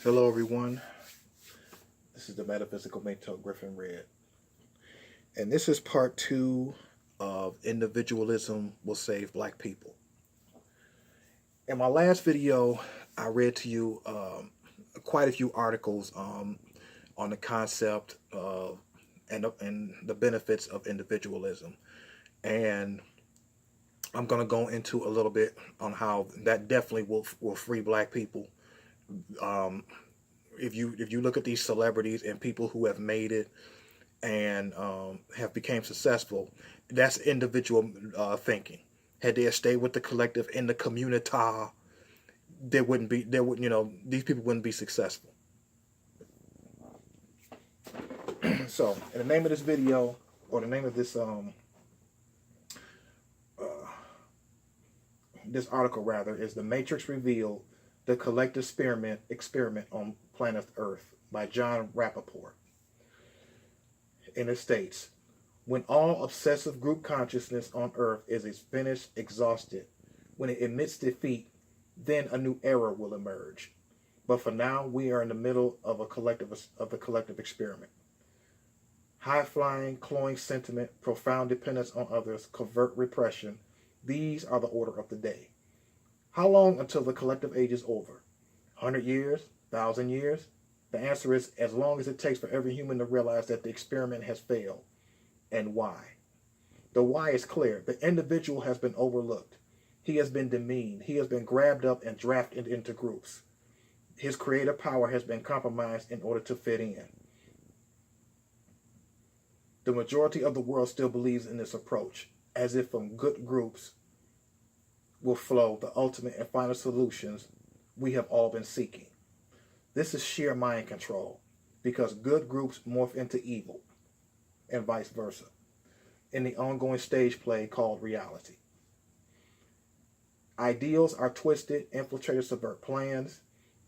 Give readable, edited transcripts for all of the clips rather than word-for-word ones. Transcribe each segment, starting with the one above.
Hello everyone, this is the Metaphysical Mentor Griffin Red, and this is part 2 of Individualism Will Save Black People. In my last video, I read to you quite a few articles on the concept of and the benefits of individualism, and I'm going to go into a little bit on how that definitely will free black people. If you look at these celebrities and people who have made it and have become successful, that's individual thinking. Had they stayed with the collective in the community, these people wouldn't be successful. So, in the name of this video, or the name of this this article rather, is "The Matrix Revealed: The Collective Experiment on Planet Earth" by John Rappaport. And it states, when all obsessive group consciousness on Earth is finished, exhausted, when it admits defeat, then a new era will emerge. But for now, we are in the middle of the collective experiment. High-flying, cloying sentiment, profound dependence on others, covert repression, these are the order of the day. How long until the collective age is over? 100 years? 1,000 years? The answer is as long as it takes for every human to realize that the experiment has failed. And why? The why is clear. The individual has been overlooked. He has been demeaned. He has been grabbed up and drafted into groups. His creative power has been compromised in order to fit in. The majority of the world still believes in this approach, as if from good groups will flow the ultimate and final solutions we have all been seeking. This is sheer mind control, because good groups morph into evil, and vice versa, in the ongoing stage play called reality. Ideals are twisted, infiltrators subvert plans,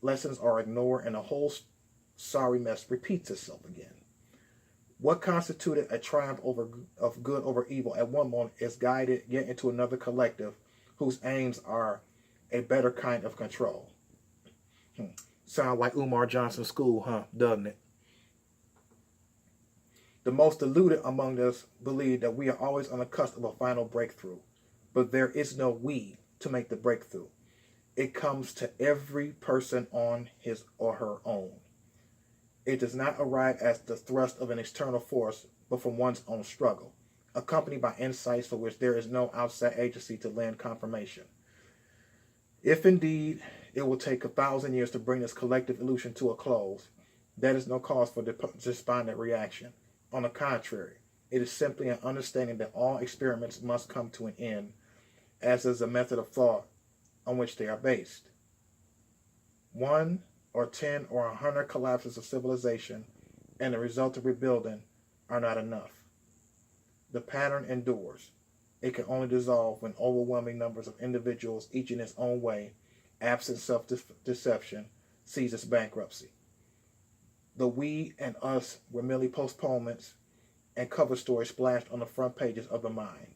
lessons are ignored, and the whole sorry mess repeats itself again. What constituted a triumph of good over evil at one moment is guided yet into another collective whose aims are a better kind of control. Sound like Umar Johnson's school, huh? Doesn't it? The most deluded among us believe that we are always on the cusp of a final breakthrough, but there is no we to make the breakthrough. It comes to every person on his or her own. It does not arrive as the thrust of an external force, but from one's own struggle, accompanied by insights for which there is no outside agency to lend confirmation. If indeed it will take 1,000 years to bring this collective illusion to a close, that is no cause for despondent reaction. On the contrary, it is simply an understanding that all experiments must come to an end, as is the method of thought on which they are based. 1 or 10 or 100 collapses of civilization and the result of rebuilding are not enough. The pattern endures. It can only dissolve when overwhelming numbers of individuals, each in its own way, absent self-deception, sees its bankruptcy. The we and us were merely postponements and cover stories splashed on the front pages of the mind.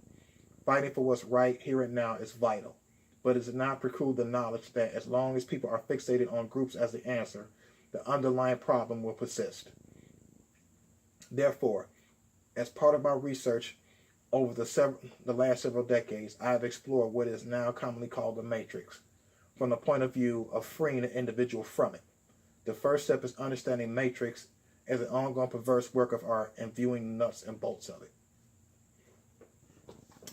Fighting for what's right here and now is vital, but it does not preclude the knowledge that as long as people are fixated on groups as the answer, the underlying problem will persist. Therefore, as part of my research over the last several decades, I have explored what is now commonly called the matrix, from the point of view of freeing the individual from it. The first step is understanding matrix as an ongoing perverse work of art and viewing the nuts and bolts of it.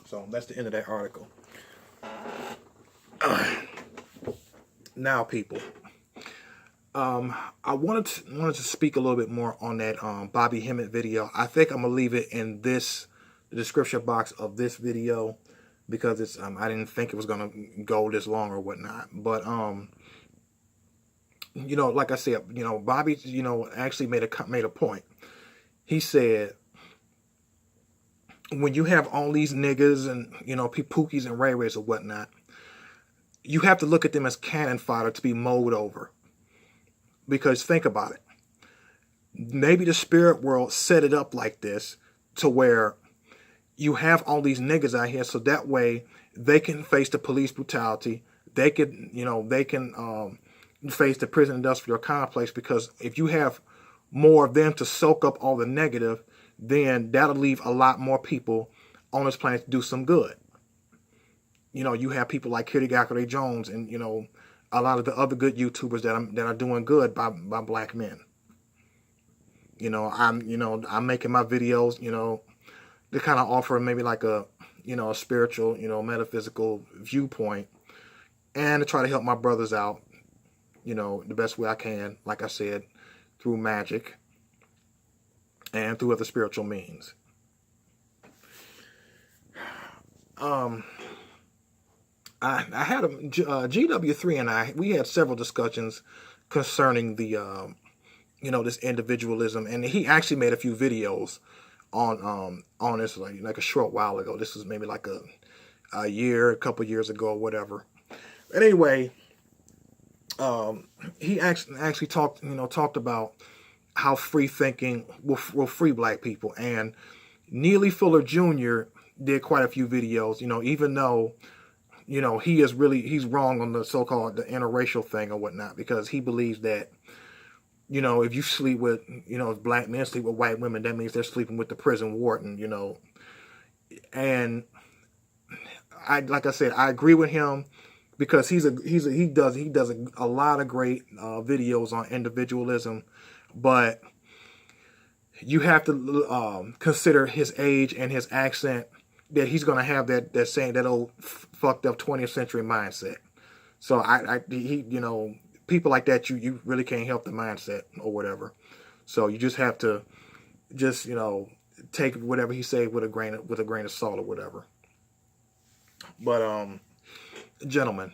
So that's the end of that article. Now, people, I wanted to speak a little bit more on that Bobby Hemmitt video. I think I'm gonna leave it in the description box of this video because it's I didn't think it was gonna go this long or whatnot. But like I said, Bobby, actually made a point. He said, when you have all these niggas and pookies and ray-rays or whatnot, you have to look at them as cannon fodder to be mowed over. Because think about it. Maybe the spirit world set it up like this to where you have all these niggas out here so that way they can face the police brutality. They can face the prison industrial complex, because if you have more of them to soak up all the negative, then that'll leave a lot more people on this planet to do some good. You know, you have people like Kitty Gackaway Jones and, you know, a lot of the other good YouTubers that are doing good by black men. You know, I'm making my videos, you know, to kind of offer maybe like a, you know, a spiritual, you know, metaphysical viewpoint, and to try to help my brothers out, you know, the best way I can, like I said, through magic and through other spiritual means. I had GW3 and we had several discussions concerning the, you know, this individualism, and he actually made a few videos on this like a short while ago. This was maybe like a couple years ago or whatever. But anyway, he actually talked about how free thinking will free black people, and Neely Fuller Jr. did quite a few videos. You know, even though, you know, he's wrong on the so-called the interracial thing or whatnot, because he believes that, you know, if you sleep with, you know, if black men sleep with white women, that means they're sleeping with the prison warden, you know. And like I said, I agree with him, because he does a lot of great videos on individualism, but you have to consider his age and his accent, that he's going to have that old fucked up 20th century mindset. So you know, people like that, you really can't help the mindset or whatever. So you just have to you know, take whatever he say with a grain of salt or whatever. But gentlemen,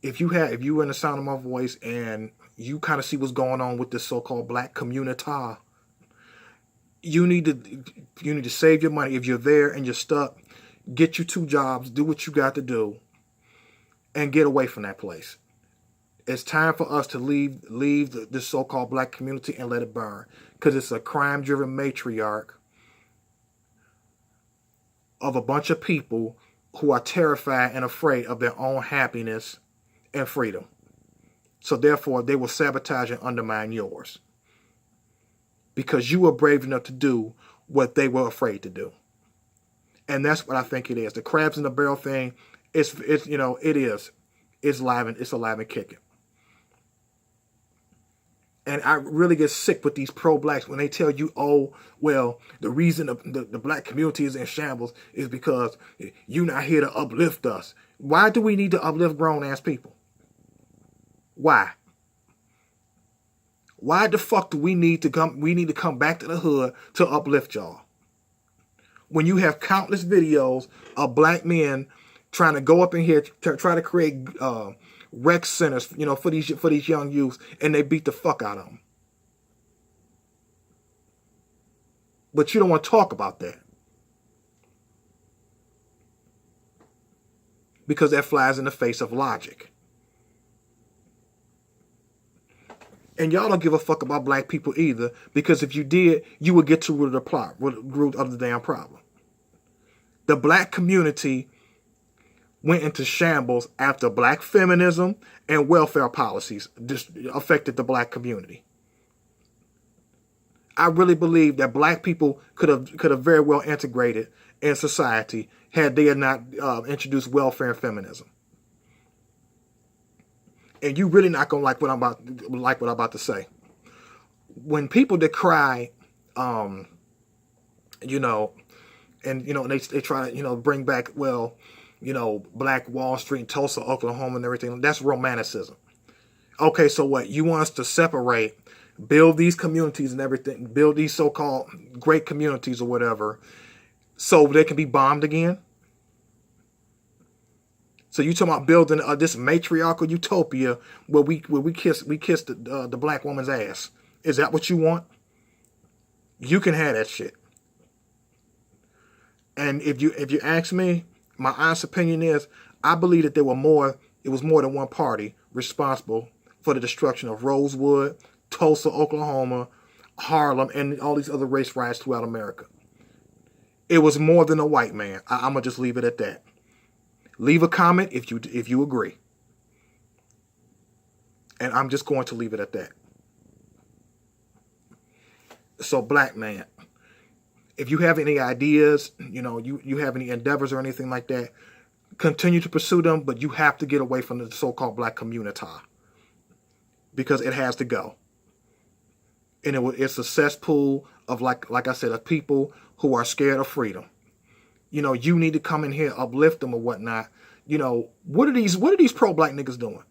if you were in the sound of my voice and you kind of see what's going on with this so-called black community, you need to save your money. If you're there and you're stuck, get you 2 jobs, do what you got to do, and get away from that place. It's time for us to leave this so-called black community and let it burn, because it's a crime-driven matriarch of a bunch of people who are terrified and afraid of their own happiness and freedom. So therefore, they will sabotage and undermine yours, because you were brave enough to do what they were afraid to do. And that's what I think it is. The crabs in the barrel thing, it's you know, it's alive and kicking. And I really get sick with these pro-blacks when they tell you, oh, well, the reason the black community is in shambles is because you're not here to uplift us. Why do we need to uplift grown-ass people? Why? Why the fuck do we need to come back to the hood to uplift y'all? When you have countless videos of black men trying to go up in here to try to create rec centers, you know, for these young youths, and they beat the fuck out of them. But you don't want to talk about that, because that flies in the face of logic. And y'all don't give a fuck about black people either, because if you did, you would get to root of the damn problem. The black community went into shambles after black feminism and welfare policies just affected the black community. I really believe that black people could have very well integrated in society had they not introduced welfare and feminism. And you really not gonna like what I'm about to say. When people decry, you know, and you know, they try to, you know, bring back, well, you know, Black Wall Street, Tulsa, Oklahoma, and everything. That's romanticism. Okay, so what? You want us to separate, build these communities and everything, build these so-called great communities or whatever, so they can be bombed again? So you talking about building this matriarchal utopia where we kiss the black woman's ass? Is that what you want? You can have that shit. And if you ask me, my honest opinion is, I believe that it was more than one party responsible for the destruction of Rosewood, Tulsa, Oklahoma, Harlem, and all these other race riots throughout America. It was more than a white man. I'm gonna just leave it at that. Leave a comment if you agree. And I'm just going to leave it at that. So, black man, if you have any ideas, you have any endeavors or anything like that, continue to pursue them, but you have to get away from the so-called black community, because it has to go. And it's a cesspool of, like I said, of people who are scared of freedom. You need to come in here, uplift them or whatnot. What are these pro-black niggas doing?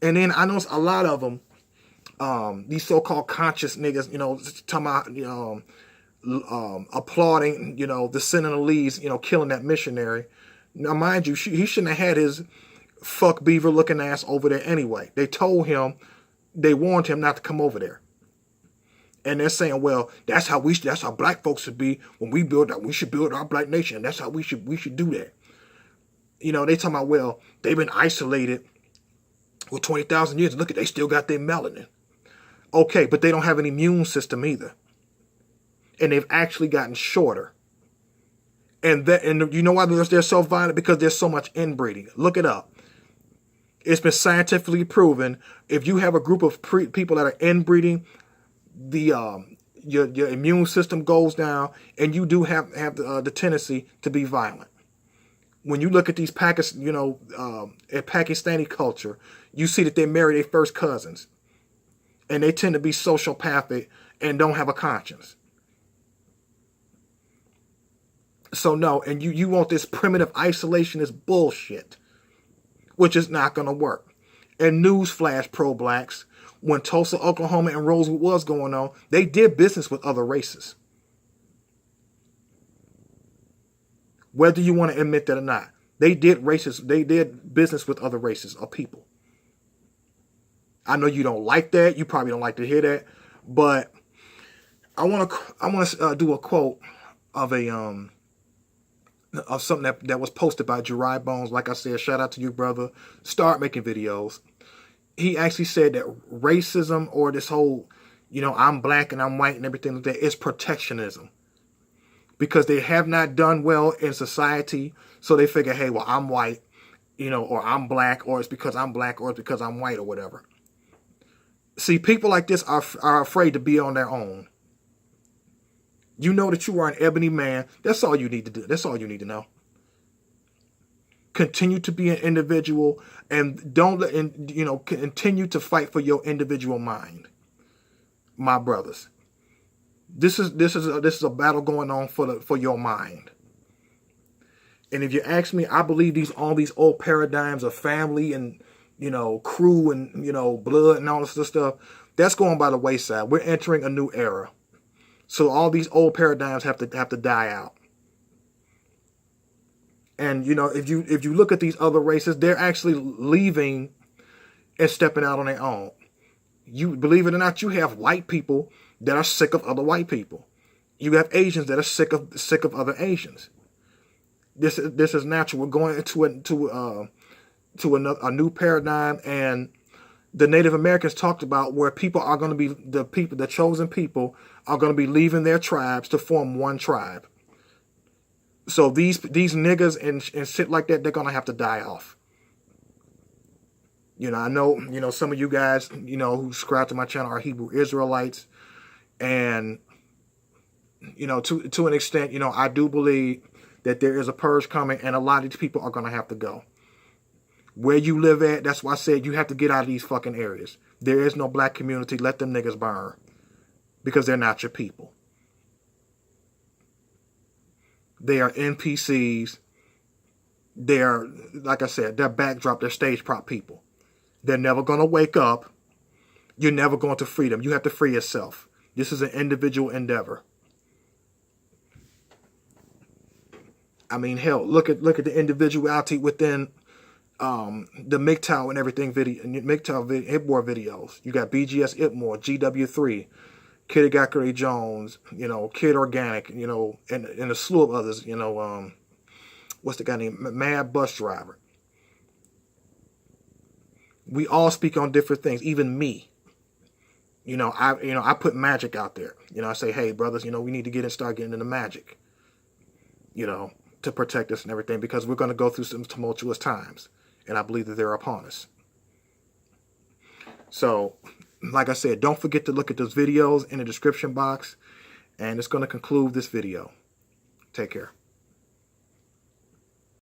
And then I know a lot of them, these so-called conscious niggas, talking about, applauding, the Senegalese, killing that missionary. Now, mind you, he shouldn't have had his fuck beaver looking ass over there anyway. They warned him not to come over there. And they're saying, well, that's how black folks should be when we should build our black nation. That's how we should do that. They talking about, well, they've been isolated for 20,000 years. Look, they still got their melanin. Okay, but they don't have an immune system either. And they've actually gotten shorter. And you know why they're so violent? Because there's so much inbreeding. Look it up. It's been scientifically proven. If you have a group of people that are inbreeding, your immune system goes down, and you do have the tendency to be violent. When you look at these Pakistani culture, you see that they marry their first cousins, and they tend to be sociopathic and don't have a conscience. So no, and you want this primitive isolationist bullshit, which is not going to work. And newsflash, pro-blacks, when Tulsa, Oklahoma, and Rosewood was going on, they did business with other races. Whether you want to admit that or not, they did business with other races or people. I know you don't like that. You probably don't like to hear that, but I want to do a quote of something that was posted by Jeriah Bones. Like I said, shout out to you, brother. Start making videos. He actually said that racism, or this whole, I'm black and I'm white and everything like that, is protectionism. Because they have not done well in society, so they figure, hey, well, I'm white, or I'm black, or it's because I'm black, or it's because I'm white, or whatever. See, people like this are afraid to be on their own. You know that you are an ebony man. That's all you need to do. That's all you need to know. Continue to be an individual, and continue to fight for your individual mind, my brothers. This is a battle going on for your mind. And if you ask me, I believe all these old paradigms of family and crew and blood and all this stuff, that's going by the wayside. We're entering a new era. So all these old paradigms have to die out. And if you look at these other races, they're actually leaving and stepping out on their own. You believe it or not, you have white people that are sick of other white people. You have Asians that are sick of other Asians. This is natural. We're going into a new paradigm, and the Native Americans talked about where people are going to be the chosen people are going to be leaving their tribes to form one tribe. So these niggas and shit like that, they're going to have to die off. I know, some of you guys, who subscribe to my channel are Hebrew Israelites. And, to an extent, I do believe that there is a purge coming, and a lot of these people are going to have to go. Where you live at, that's why I said you have to get out of these fucking areas. There is no black community. Let them niggas burn. Because they're not your people. They are NPCs. They are, like I said, they're backdrop, they're stage prop people. They're never going to wake up. You're never going to free them. You have to free yourself. This is an individual endeavor. I mean, hell, look at the individuality within the MGTOW and everything MGTOW Itmore videos. You got BGS Itmore, GW3, Kid Gakure Jones, Kid Organic, and a slew of others, what's the guy named? Mad Bus Driver. We all speak on different things, even me. I put magic out there. I say, hey, brothers, we need to start getting into magic, to protect us and everything, because we're going to go through some tumultuous times, and I believe that they're upon us. So, like I said, don't forget to look at those videos in the description box. And it's going to conclude this video. Take care.